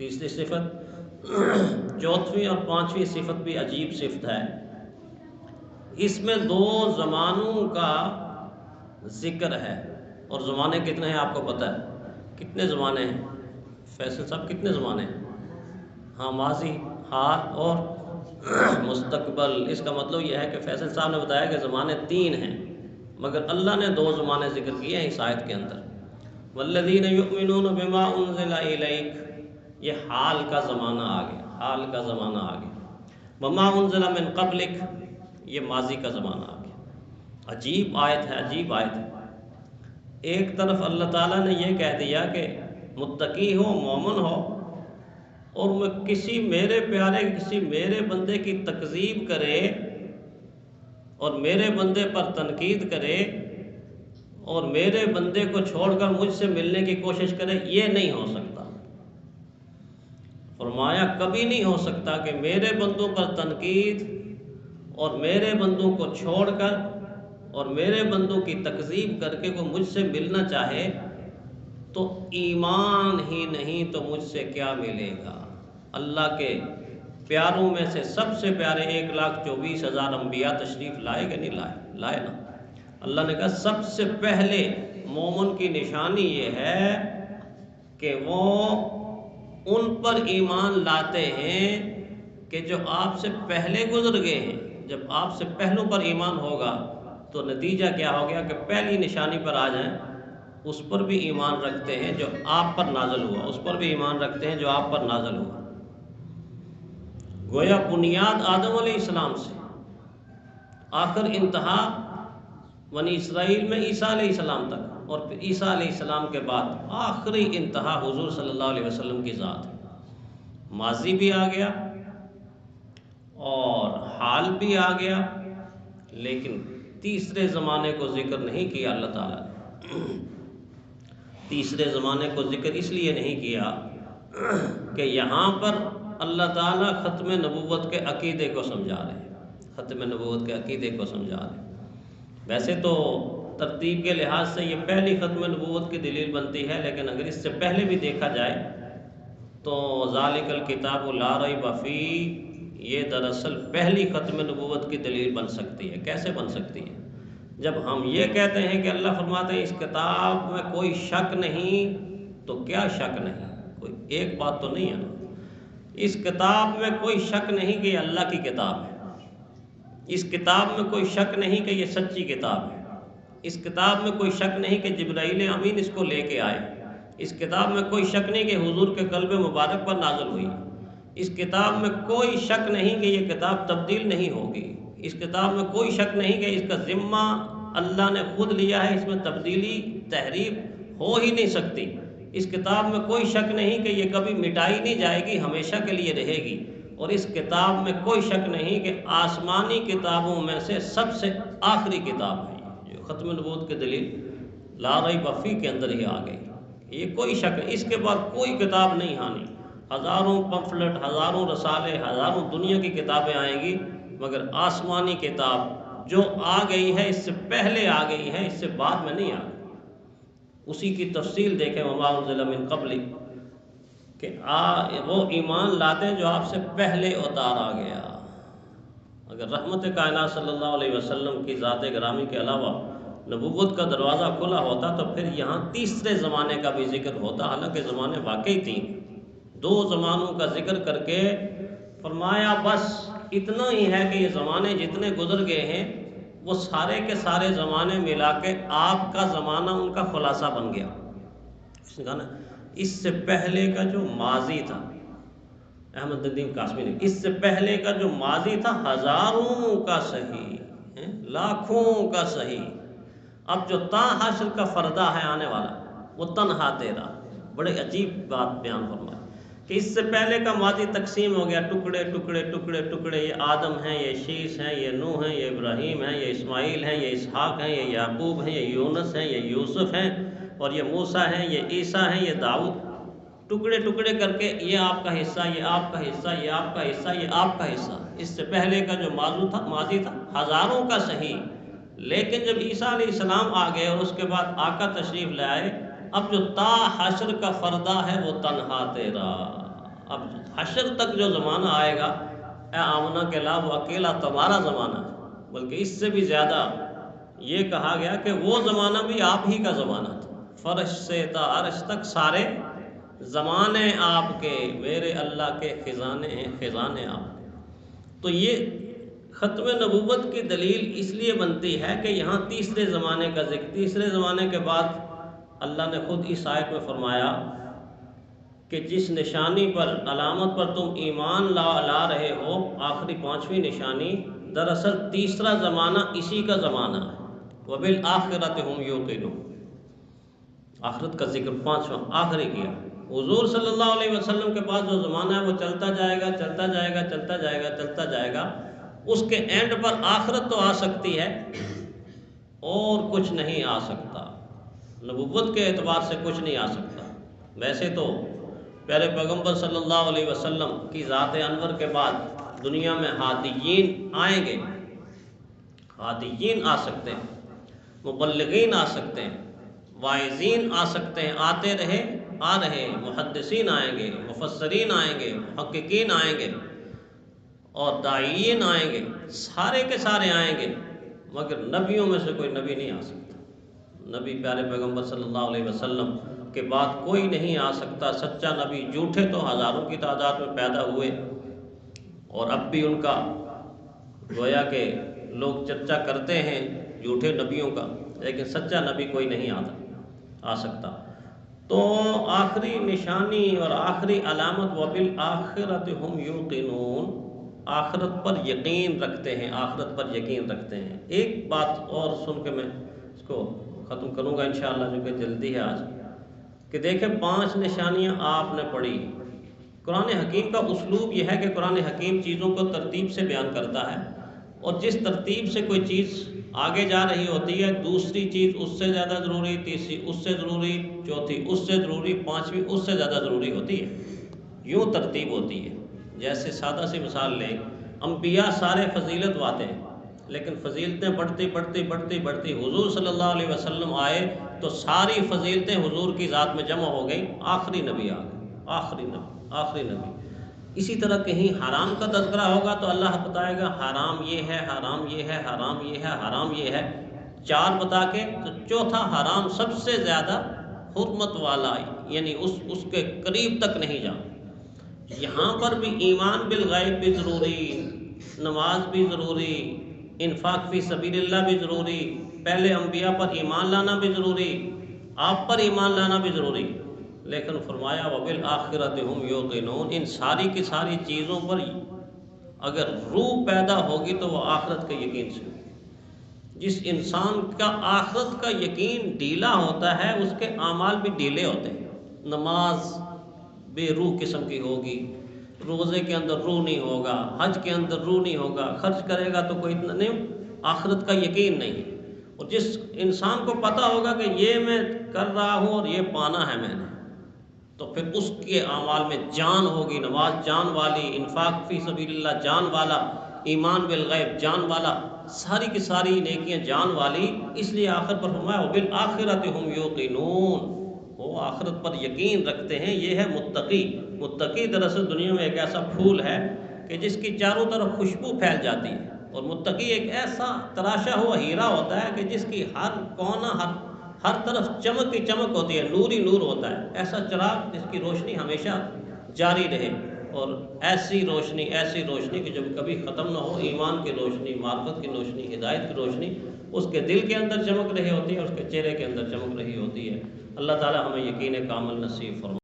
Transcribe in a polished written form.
تیسری صفت چوتھویں اور پانچویں صفت بھی عجیب صفت ہے. اس میں دو زمانوں کا ذکر ہے. اور زمانے کتنے ہیں آپ کو پتہ ہے؟ کتنے زمانے ہیں فیصل صاحب؟ کتنے زمانے ہیں؟ ہاں، ماضی، حال اور مستقبل. اس کا مطلب یہ ہے کہ فیصل صاحب نے بتایا کہ زمانے تین ہیں، مگر اللہ نے دو زمانے ذکر کیے ہیں اس آیت کے اندر. والذین یؤمنون بما انزل الیک، یہ حال کا زمانہ آ گیا، حال کا زمانہ آ گیا. وما انزل من قبلک، یہ ماضی کا زمانہ آ گیا. عجیب آیت ہے، عجیب آیت ہے. ایک طرف اللہ تعالیٰ نے یہ کہہ دیا کہ متقی ہو، مومن ہو، اور وہ کسی میرے پیارے، کسی میرے بندے کی تکذیب کرے اور میرے بندے پر تنقید کرے اور میرے بندے کو چھوڑ کر مجھ سے ملنے کی کوشش کرے، یہ نہیں ہو سکتا. فرمایا کبھی نہیں ہو سکتا کہ میرے بندوں پر تنقید اور میرے بندوں کو چھوڑ کر اور میرے بندوں کی تکذیب کر کے کوئی مجھ سے ملنا چاہے تو ایمان ہی نہیں تو مجھ سے کیا ملے گا. اللہ کے پیاروں میں سے سب سے پیارے 1,24,000 انبیاء تشریف لائے کہ نہیں لائے؟ لائے نا. اللہ نے کہا سب سے پہلے مومن کی نشانی یہ ہے کہ وہ ان پر ایمان لاتے ہیں کہ جو آپ سے پہلے گزر گئے ہیں. جب آپ سے پہلوں پر ایمان ہوگا تو نتیجہ کیا ہو گیا کہ پہلی نشانی پر آ جائیں، اس پر بھی ایمان رکھتے ہیں جو آپ پر نازل ہوا، اس پر بھی ایمان رکھتے ہیں جو آپ پر نازل ہوا. گویا بنیاد آدم علیہ السلام سے آخر انتہا بنی اسرائیل میں عیسیٰ علیہ السلام تک، اور پھر عیسیٰ علیہ السلام کے بعد آخری انتہا حضور صلی اللہ علیہ وسلم کی ذات ہے. ماضی بھی آ گیا اور حال بھی آ گیا، لیکن تیسرے زمانے کو ذکر نہیں کیا اللہ تعالیٰ نے. تیسرے زمانے کو ذکر اس لیے نہیں کیا کہ یہاں پر اللہ تعالیٰ ختم نبوت کے عقیدے کو سمجھا رہے ہیں، ختم نبوت کے عقیدے کو سمجھا رہے ہیں. ویسے تو ترتیب کے لحاظ سے یہ پہلی ختم نبوت کی دلیل بنتی ہے، لیکن اگر اس سے پہلے بھی دیکھا جائے تو ذالک الکتاب لا ریب فیہ، یہ دراصل پہلی ختم نبوت کی دلیل بن سکتی ہے. کیسے بن سکتی ہے؟ جب ہم یہ کہتے ہیں کہ اللہ فرماتے ہیں اس کتاب میں کوئی شک نہیں، تو کیا شک نہیں؟ کوئی ایک بات تو نہیں ہے نا. اس کتاب میں کوئی شک نہیں کہ یہ اللہ کی کتاب ہے. اس کتاب میں کوئی شک نہیں کہ یہ سچی کتاب ہے. اس کتاب میں کوئی شک نہیں کہ جبرائیل امین اس کو لے کے آئے. اس کتاب میں کوئی شک نہیں کہ حضور کے قلب مبارک پر نازل ہوئی. اس کتاب میں کوئی شک نہیں کہ یہ کتاب تبدیل نہیں ہوگی. اس کتاب میں کوئی شک نہیں کہ اس کا ذمہ اللہ نے خود لیا ہے، اس میں تبدیلی تحریف ہو ہی نہیں سکتی. اس کتاب میں کوئی شک نہیں کہ یہ کبھی مٹائی نہیں جائے گی، ہمیشہ کے لیے رہے گی. اور اس کتاب میں کوئی شک نہیں کہ آسمانی کتابوں میں سے سب سے آخری کتاب ہے. جو ختم نبوت کی دلیل لا ریب فیہ کے اندر ہی آ گئی. یہ کوئی شک نہیں، اس کے بعد کوئی کتاب نہیں آنی. ہزاروں پمفلٹ، ہزاروں رسالے، ہزاروں دنیا کی کتابیں آئیں گی، مگر آسمانی کتاب جو آ گئی ہے اس سے پہلے آ گئی ہے، اس سے بعد میں نہیں آ گئی. اسی کی تفصیل دیکھیں وما انزل من قبلک، کہ وہ ایمان لاتے ہیں جو آپ سے پہلے اتارا گیا. اگر رحمت کائنات صلی اللہ علیہ وسلم کی ذات گرامی کے علاوہ نبوت کا دروازہ کھلا ہوتا تو پھر یہاں تیسرے زمانے کا بھی ذکر ہوتا. حالانکہ زمانے واقعی تین، دو زمانوں کا ذکر کر کے فرمایا بس اتنا ہی ہے کہ یہ زمانے جتنے گزر گئے ہیں وہ سارے کے سارے زمانے ملا کے آپ کا زمانہ ان کا خلاصہ بن گیا. اس نے کہا نا اس سے پہلے کا جو ماضی تھا، احمد الدین قاسمی نے، اس سے پہلے کا جو ماضی تھا ہزاروں کا صحیح، لاکھوں کا صحیح، اب جو تا حشر کا فردہ ہے آنے والا وہ تنہا تیرا. بڑے عجیب بات بیان فرمائی کہ اس سے پہلے کا ماضی تقسیم ہو گیا، ٹکڑے ٹکڑے ٹکڑے ٹکڑے. یہ آدم ہیں، یہ شیش ہیں، یہ نوح ہیں، یہ ابراہیم ہیں، یہ اسماعیل ہیں، یہ اسحاق ہیں، یہ یعقوب ہیں، یہ یونس ہیں، یہ یوسف ہیں، اور یہ موسیٰ ہیں، یہ عیسیٰ ہیں، یہ داؤد. ٹکڑے ٹکڑے کر کے یہ آپ کا حصہ، یہ آپ کا حصہ، یہ آپ کا حصہ، یہ آپ کا حصہ. اس سے پہلے کا جو ماضی تھا ہزاروں کا صحیح. لیکن جب عیسیٰ علیہ السلام آ گئے اور اس کے بعد آقا تشریف لائے، اب جو تا حشر کا فردہ ہے وہ تنہا تیرا. اب حشر تک جو زمانہ آئے گا، اے آمنہ کے لا وہ اکیلا تمہارا زمانہ ہے، بلکہ اس سے بھی زیادہ یہ کہا گیا کہ وہ زمانہ بھی آپ ہی کا زمانہ تھا، فرش سے تا عرش تک سارے زمانے آپ کے، میرے اللہ کے خزانے ہیں، خزانے آپ کے۔ تو یہ ختم نبوت کی دلیل اس لیے بنتی ہے کہ یہاں تیسرے زمانے کا ذکر، تیسرے زمانے کے بعد اللہ نے خود اس آیت میں فرمایا کہ جس نشانی پر، علامت پر تم ایمان لا رہے ہو، آخری پانچویں نشانی، دراصل تیسرا زمانہ اسی کا زمانہ ہے۔ وَبِالْآخِرَةِ هُمْ يُوقِنُونَ، آخرت کا ذکر پانچواں آخری کیا۔ حضور صلی اللہ علیہ وسلم کے پاس جو زمانہ ہے وہ چلتا جائے گا، چلتا جائے گا، چلتا جائے گا، چلتا جائے گا، اس کے اینڈ پر آخرت تو آ سکتی ہے اور کچھ نہیں آ سکتا، نبوت کے اعتبار سے کچھ نہیں آ سکتا۔ ویسے تو پیارے پیغمبر صلی اللہ علیہ وسلم کی ذات انور کے بعد دنیا میں ہادیین آئیں گے، ہادیین آ سکتے ہیں، مبلغین آ سکتے ہیں، واعظین آ سکتے ہیں، آتے رہے، آ رہے ہیں، محدثین آئیں گے، مفسرین آئیں گے، محققین آئیں گے اور داعیین آئیں گے، سارے کے سارے آئیں گے، مگر نبیوں میں سے کوئی نبی نہیں آ سکتا۔ نبی پیارے پیغمبر صلی اللہ علیہ وسلم کے بعد کوئی نہیں آ سکتا۔ سچا نبی، جھوٹے تو ہزاروں کی تعداد میں پیدا ہوئے اور اب بھی ان کا گویا کہ لوگ چرچا کرتے ہیں جھوٹے نبیوں کا، لیکن سچا نبی کوئی نہیں آ سکتا۔ تو آخری نشانی اور آخری علامت وَبِالْآخِرَةِ هُمْ يُوقِنُونَ، آخرت پر یقین رکھتے ہیں، آخرت پر یقین رکھتے ہیں۔ ایک بات اور سن کے میں اس کو ختم کروں گا انشاءاللہ، جو کہ جلدی ہے آج، کہ دیکھیں 5 نشانیاں آپ نے پڑھی۔ قرآن حکیم کا اسلوب یہ ہے کہ قرآن حکیم چیزوں کو ترتیب سے بیان کرتا ہے، اور جس ترتیب سے کوئی چیز آگے جا رہی ہوتی ہے، دوسری چیز اس سے زیادہ ضروری، تیسری اس سے ضروری، چوتھی اس سے ضروری، پانچویں اس سے زیادہ ضروری ہوتی ہے، یوں ترتیب ہوتی ہے۔ جیسے سادہ سی مثال لیں، انبیاء سارے فضیلت واتے ہیں، لیکن فضیلتیں بڑھتی بڑھتی بڑھتی بڑھتی حضور صلی اللہ علیہ وسلم آئے تو ساری فضیلتیں حضور کی ذات میں جمع ہو گئیں، آخری نبی آ گئے، آخری نبی، آخری نبی۔ اسی طرح کہیں حرام کا تذکرہ ہوگا تو اللہ بتائے گا حرام یہ ہے، حرام یہ ہے، حرام یہ ہے، حرام یہ ہے، 4 بتا کے تو چوتھا حرام سب سے زیادہ حرمت والا، یعنی اس کے قریب تک نہیں جانا۔ یہاں پر بھی ایمان بالغیب بھی ضروری، نماز بھی ضروری، انفاق فی سبیل اللہ بھی ضروری، پہلے انبیاء پر ایمان لانا بھی ضروری، آپ پر ایمان لانا بھی ضروری، لیکن فرمایا وَبِالْآخِرَةِ هُمْ يُوقِنُونَ، ان ساری کی ساری چیزوں پر اگر روح پیدا ہوگی تو وہ آخرت کے یقین سے ہوگی۔ جس انسان کا آخرت کا یقین ڈھیلا ہوتا ہے اس کے اعمال بھی ڈھیلے ہوتے ہیں۔ نماز بے روح قسم کی ہوگی، روزے کے اندر روح نہیں ہوگا، حج کے اندر روح نہیں ہوگا، خرچ کرے گا تو کوئی اتنا نہیں، آخرت کا یقین نہیں۔ اور جس انسان کو پتہ ہوگا کہ یہ میں کر رہا ہوں اور یہ پانا ہے میں نے، تو پھر اس کے اعمال میں جان ہوگی، نماز جان والی، انفاق فی سبیل اللہ جان والا، ایمان بالغیب جان والا، ساری کی ساری نیکیاں جان والی۔ اس لیے آخر پر فرمایا وَبِالْآخِرَةِ هُمْ يُوقِنُونَ، وہ آخرت پر یقین رکھتے ہیں۔ یہ ہے متقی۔ متقی دراصل دنیا میں ایک ایسا پھول ہے کہ جس کی چاروں طرف خوشبو پھیل جاتی ہے، اور متقی ایک ایسا تراشا ہوا ہیرا ہوتا ہے کہ جس کی ہر کونا، ہر طرف چمک ہی چمک ہوتی ہے، نور ہی نور ہوتا ہے، ایسا چراغ جس کی روشنی ہمیشہ جاری رہے، اور ایسی روشنی کہ جب کبھی ختم نہ ہو، ایمان کی روشنی، معرفت کی روشنی، ہدایت کی روشنی اس کے دل کے اندر چمک رہی ہوتی ہے، اس کے چہرے کے اندر چمک رہی ہوتی ہے۔ اللہ تعالی ہمیں یقین کامل نصیب فرمائے۔